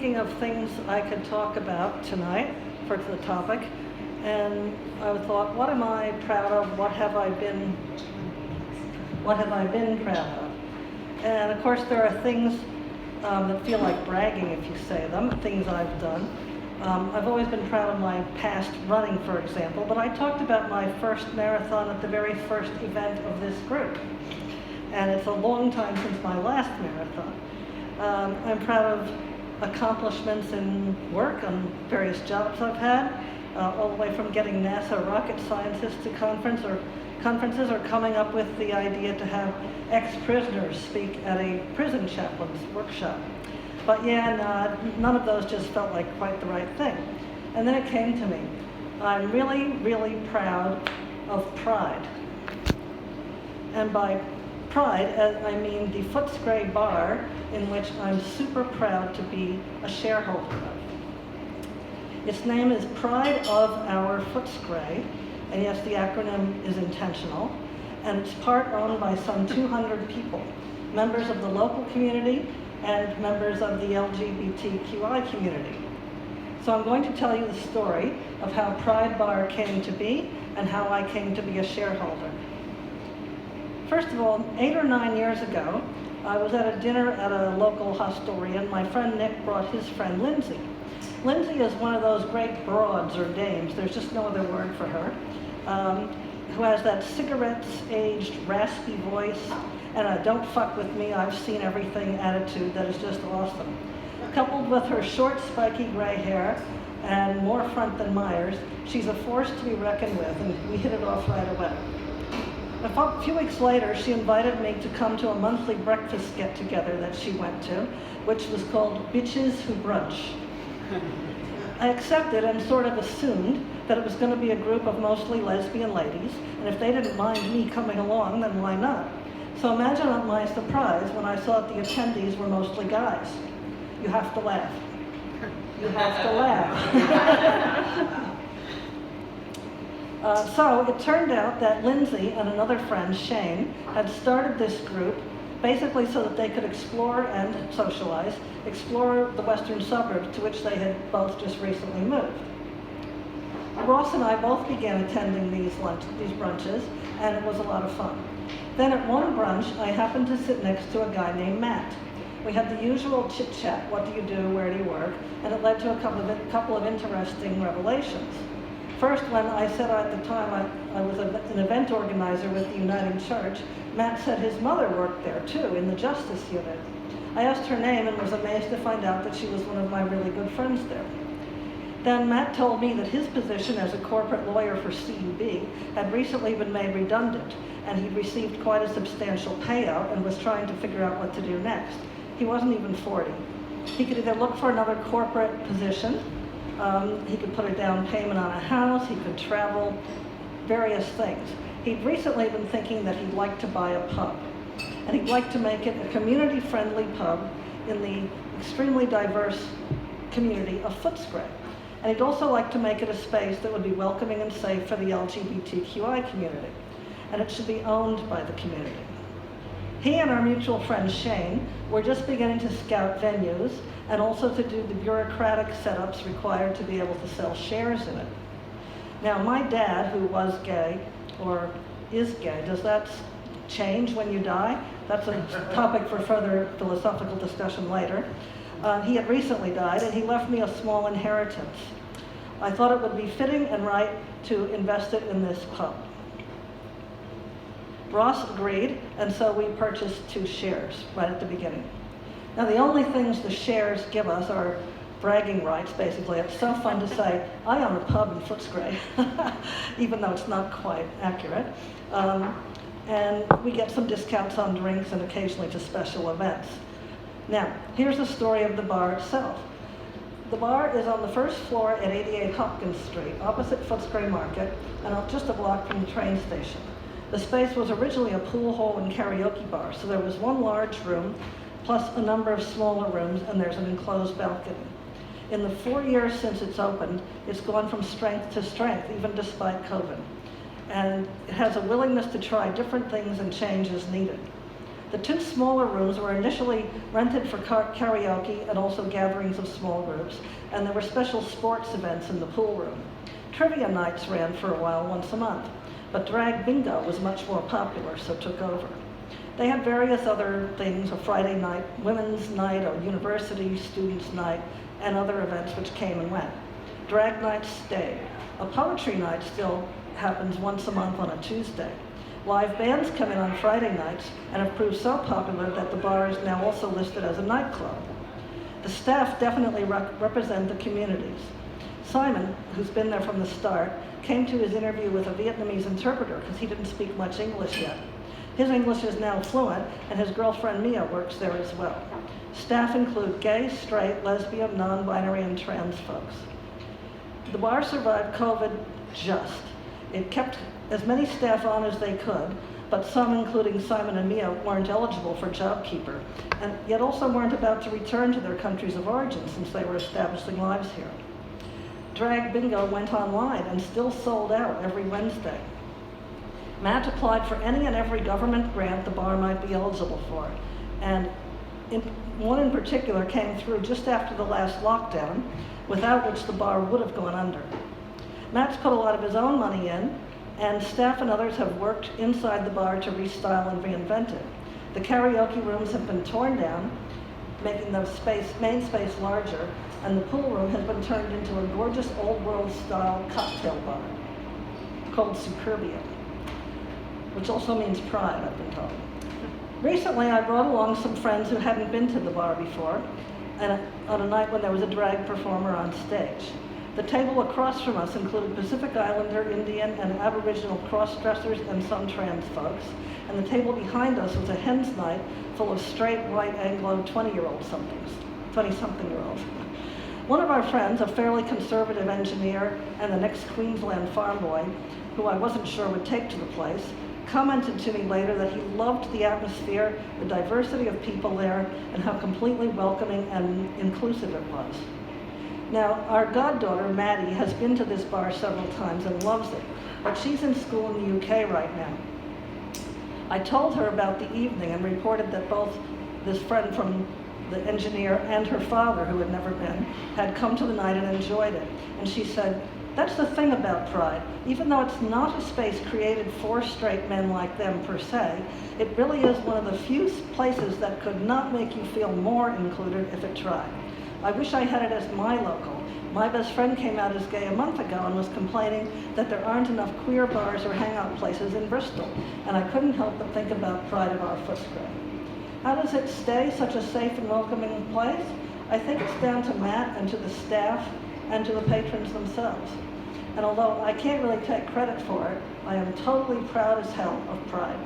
thinking of things I could talk about tonight for the topic, and I thought, what am I proud of? What have I been proud of? And of course, there are things that feel like bragging if you say them, things I've done. I've always been proud of my past running, for example, but I talked about my first marathon at the very first event of this group. And it's a long time since my last marathon. I'm proud of accomplishments in work on various jobs I've had, all the way from getting NASA rocket scientists to conferences or coming up with the idea to have ex-prisoners speak at a prison chaplain's workshop. But yeah, none of those just felt like quite the right thing. And then it came to me. I'm really, really proud of Pride. And by Pride, I mean the Footscray bar, in which I'm super proud to be a shareholder of. Its name is Pride of Our Footscray, and yes, the acronym is intentional, and it's part owned by some 200 people, members of the local community and members of the LGBTQI community. So I'm going to tell you the story of how Pride Bar came to be and how I came to be a shareholder. First of all, 8 or 9 years ago, I was at a dinner at a local hostelry, and my friend Nick brought his friend Lindsay. Lindsay is one of those great broads or dames, there's just no other word for her, who has that cigarettes-aged raspy voice and a don't fuck with me, I've seen everything attitude that is just awesome. Coupled with her short, spiky gray hair and more front than Myers, she's a force to be reckoned with, and we hit it off right away. A few weeks later, she invited me to come to a monthly breakfast get-together that she went to, which was called Bitches Who Brunch. I accepted and sort of assumed that it was going to be a group of mostly lesbian ladies, and if they didn't mind me coming along, then why not? So imagine my surprise when I saw that the attendees were mostly guys. You have to laugh. You have to laugh. So it turned out that Lindsay and another friend, Shane, had started this group basically so that they could explore and socialize, explore the western suburbs to which they had both just recently moved. Ross and I both began attending these brunches, and it was a lot of fun. Then at one brunch, I happened to sit next to a guy named Matt. We had the usual chit-chat, what do you do, where do you work, and it led to a couple of interesting revelations. First, when I said at the time I was an event organizer with the Uniting Church, Matt said his mother worked there too, in the Justice Unit. I asked her name and was amazed to find out that she was one of my really good friends there. Then Matt told me that his position as a corporate lawyer for CUB had recently been made redundant, and he'd received quite a substantial payout and was trying to figure out what to do next. He wasn't even 40. He could either look for another corporate position, he could put a down payment on a house, he could travel, various things. He'd recently been thinking that he'd like to buy a pub, and he'd like to make it a community-friendly pub in the extremely diverse community of Footscray. And he'd also like to make it a space that would be welcoming and safe for the LGBTQI community, and it should be owned by the community. He and our mutual friend Shane were just beginning to scout venues and also to do the bureaucratic setups required to be able to sell shares in it. Now, my dad, who was gay, or is gay, does that change when you die? That's a topic for further philosophical discussion later. He had recently died, and he left me a small inheritance. I thought it would be fitting and right to invest it in this pub. Ross agreed, and so we purchased 2 shares right at the beginning. Now, the only things the shares give us are bragging rights, basically. It's so fun to say, I own a pub in Footscray, even though it's not quite accurate. And we get some discounts on drinks and occasionally to special events. Now, here's the story of the bar itself. The bar is on the first floor at 88 Hopkins Street, opposite Footscray Market, and just a block from the train station. The space was originally a pool hall and karaoke bar, so there was one large room, plus a number of smaller rooms, and there's an enclosed balcony. In the 4 years since it's opened, it's gone from strength to strength, even despite COVID. And it has a willingness to try different things and change as needed. The two smaller rooms were initially rented for karaoke and also gatherings of small groups, and there were special sports events in the pool room. Trivia nights ran for a while once a month, but drag bingo was much more popular, so took over. They had various other things, a Friday night, women's night, or university students' night, and other events which came and went. Drag nights stayed. A poetry night still happens once a month on a Tuesday. Live bands come in on Friday nights and have proved so popular that the bar is now also listed as a nightclub. The staff definitely represent the communities. Simon, who's been there from the start, came to his interview with a Vietnamese interpreter because he didn't speak much English yet. His English is now fluent, and his girlfriend Mia works there as well. Staff include gay, straight, lesbian, non-binary, and trans folks. The bar survived COVID just. It kept as many staff on as they could, but some, including Simon and Mia, weren't eligible for JobKeeper, and yet also weren't about to return to their countries of origin since they were establishing lives here. Drag bingo went online and still sold out every Wednesday. Matt applied for any and every government grant the bar might be eligible for, and one in particular came through just after the last lockdown, without which the bar would have gone under. Matt's put a lot of his own money in, and staff and others have worked inside the bar to restyle and reinvent it. The karaoke rooms have been torn down, making the main space larger, and the pool room has been turned into a gorgeous old world style cocktail bar called Superbia, which also means pride, I've been told. Recently, I brought along some friends who hadn't been to the bar before, and on a night when there was a drag performer on stage. The table across from us included Pacific Islander, Indian, and Aboriginal cross-dressers and some trans folks, and the table behind us was a hen's night full of straight, white, Anglo 20-something-year-olds. One of our friends, a fairly conservative engineer and the next Queensland farm boy, who I wasn't sure would take to the place, commented to me later that he loved the atmosphere, the diversity of people there, and how completely welcoming and inclusive it was. Now, our goddaughter, Maddie, has been to this bar several times and loves it, but she's in school in the UK right now. I told her about the evening and reported that both this friend from the engineer and her father, who had never been, had come to the night and enjoyed it. And she said, "That's the thing about Pride. Even though it's not a space created for straight men like them per se, it really is one of the few places that could not make you feel more included if it tried. I wish I had it as my local. My best friend came out as gay a month ago and was complaining that there aren't enough queer bars or hangout places in Bristol, and I couldn't help but think about Pride of our Footscray. How does it stay such a safe and welcoming place? I think it's down to Matt and to the staff and to the patrons themselves. And although I can't really take credit for it, I am totally proud as hell of Pride."